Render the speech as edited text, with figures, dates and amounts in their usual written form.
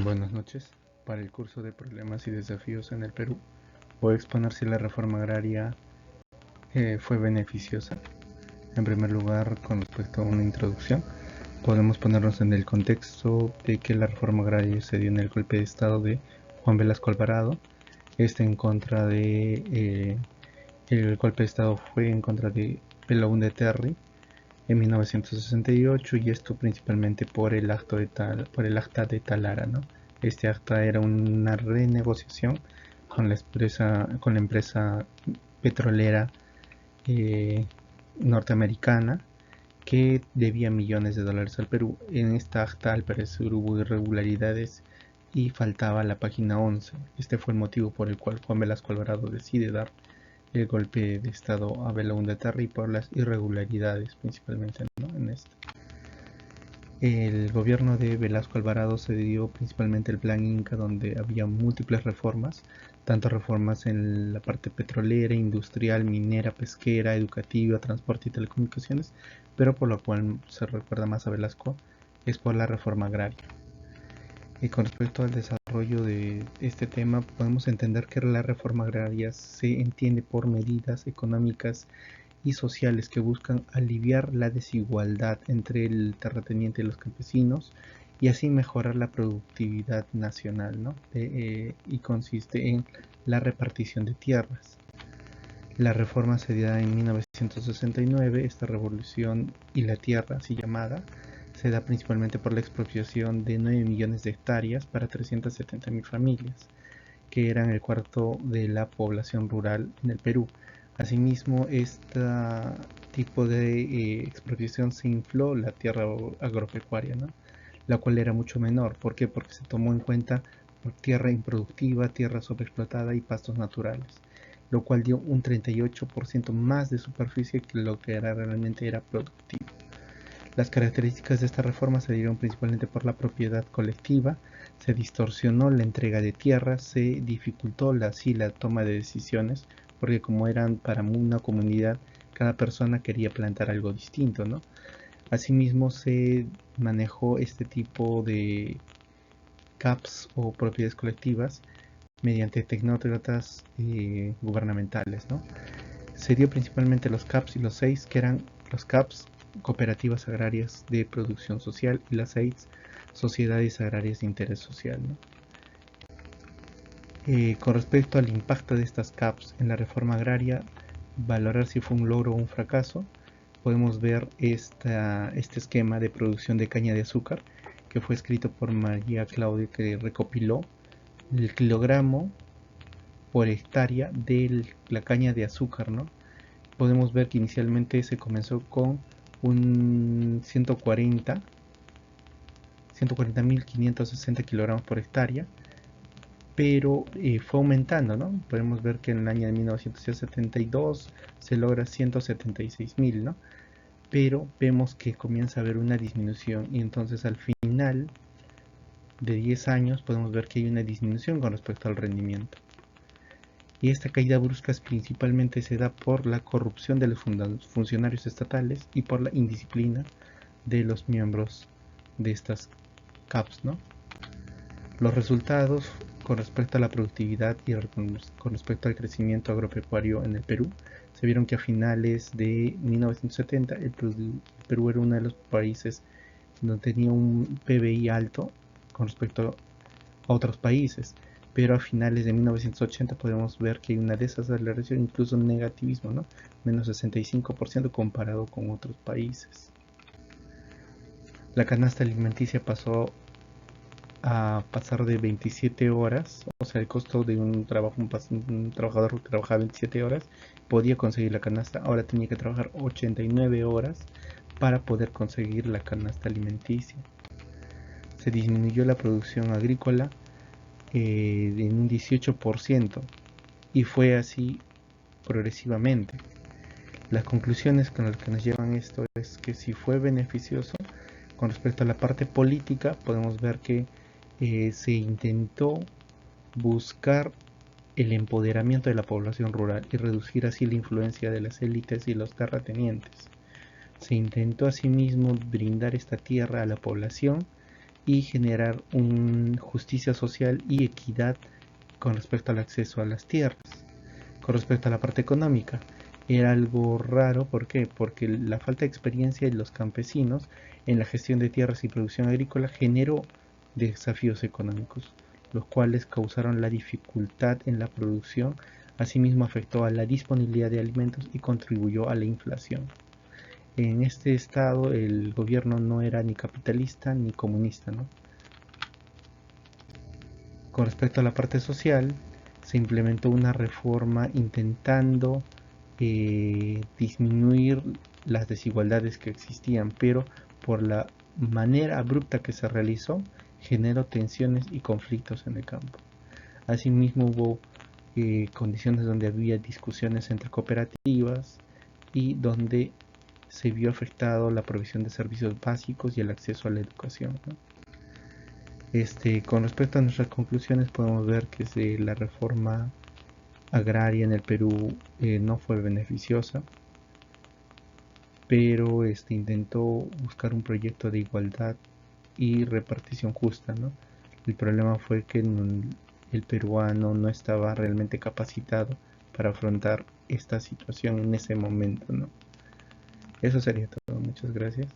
Buenas noches. Para el curso de Problemas y Desafíos en el Perú, voy a exponer si la reforma agraria fue beneficiosa. En primer lugar, con respecto a una introducción, podemos ponernos en el contexto de que la reforma agraria se dio en el golpe de estado de Juan Velasco Alvarado. En contra de el golpe de estado fue en contra de Belaúnde Terry en 1968, y esto principalmente por el acta de Talara, ¿no? Este acta era una renegociación con la empresa petrolera eh, norteamericana, que debía millones de dólares al Perú. En esta acta al parecer hubo irregularidades y faltaba la página 11. Este fue el motivo por el cual Juan Velasco Alvarado decide dar el golpe de estado a Belaúnde Terry, por las irregularidades principalmente, ¿no? En esto. El gobierno de Velasco Alvarado se dio principalmente el Plan Inca, donde había múltiples reformas, tanto reformas en la parte petrolera, industrial, minera, pesquera, educativa, transporte y telecomunicaciones, pero por lo cual se recuerda más a Velasco es por la reforma agraria. Y con respecto al desarrollo de este tema, podemos entender que la reforma agraria se entiende por medidas económicas y sociales que buscan aliviar la desigualdad entre el terrateniente y los campesinos, y así mejorar la productividad nacional, ¿no? Y consiste en la repartición de tierras. La reforma se da en 1969. Esta revolución y la tierra, así llamada, se da principalmente por la expropiación de 9 millones de hectáreas para 370.000 familias, que eran el cuarto de la población rural en el Perú. Asimismo, este tipo de expropiación se infló la tierra agropecuaria, ¿no? La cual era mucho menor. ¿Por qué? Porque se tomó en cuenta tierra improductiva, tierra sobreexplotada y pastos naturales, lo cual dio un 38% más de superficie que lo que realmente era productivo. Las características de esta reforma se dieron principalmente por la propiedad colectiva. Se distorsionó la entrega de tierras, se dificultó la toma de decisiones, porque como eran para una comunidad, cada persona quería plantar algo distinto, ¿no? Asimismo, se manejó este tipo de CAPs o propiedades colectivas mediante tecnócratas gubernamentales, ¿no? Se dio principalmente los CAPs y los SEIS, que eran los CAPs, cooperativas agrarias de producción social, y las SEIS, sociedades agrarias de interés social, ¿no? Con respecto al impacto de estas CAPs en la reforma agraria, valorar si fue un logro o un fracaso, podemos ver este esquema de producción de caña de azúcar, que fue escrito por María Claudia, que recopiló el kilogramo por hectárea de la caña de azúcar, ¿no? Podemos ver que inicialmente se comenzó con un 140.560 kilogramos por hectárea, pero fue aumentando, ¿no? Podemos ver que en el año de 1972 se logra 176.000, ¿no? Pero vemos que comienza a haber una disminución, y entonces al final de 10 años podemos ver que hay una disminución con respecto al rendimiento. Y esta caída brusca principalmente se da por la corrupción de los funcionarios estatales y por la indisciplina de los miembros de estas CAPs, ¿no? Los resultados con respecto a la productividad y con respecto al crecimiento agropecuario en el Perú se vieron que a finales de 1970 el Perú era uno de los países donde tenía un PBI alto con respecto a otros países, pero a finales de 1980 podemos ver que hay una desaceleración, incluso un negativismo, ¿no? Menos 65% comparado con otros países. La canasta alimenticia pasó a pasar de 27 horas, o sea, el costo de un trabajador que trabajaba 27 horas podía conseguir la canasta, ahora tenía que trabajar 89 horas para poder conseguir la canasta alimenticia. Se disminuyó la producción agrícola en un 18%, y fue así progresivamente. Las conclusiones con las que nos llevan esto es que si fue beneficioso con respecto a la parte política, podemos ver que se intentó buscar el empoderamiento de la población rural y reducir así la influencia de las élites y los terratenientes. Se intentó asimismo brindar esta tierra a la población y generar justicia social y equidad con respecto al acceso a las tierras. Con respecto a la parte económica, era algo raro, ¿por qué? Porque la falta de experiencia de los campesinos en la gestión de tierras y producción agrícola generó desafíos económicos, los cuales causaron la dificultad en la producción, asimismo afectó a la disponibilidad de alimentos y contribuyó a la inflación. En este estado el gobierno no era ni capitalista ni comunista, ¿no? Con respecto a la parte social, se implementó una reforma intentando disminuir las desigualdades que existían, pero por la manera abrupta que se realizó, generó tensiones y conflictos en el campo. Asimismo hubo condiciones donde había discusiones entre cooperativas y donde se vio afectado la provisión de servicios básicos y el acceso a la educación, ¿no? Con respecto a nuestras conclusiones, podemos ver que la reforma agraria en el Perú no fue beneficiosa, pero intentó buscar un proyecto de igualdad y repartición justa, ¿no? El problema fue que el peruano no estaba realmente capacitado para afrontar esta situación en ese momento, ¿no? Eso sería todo. Muchas gracias.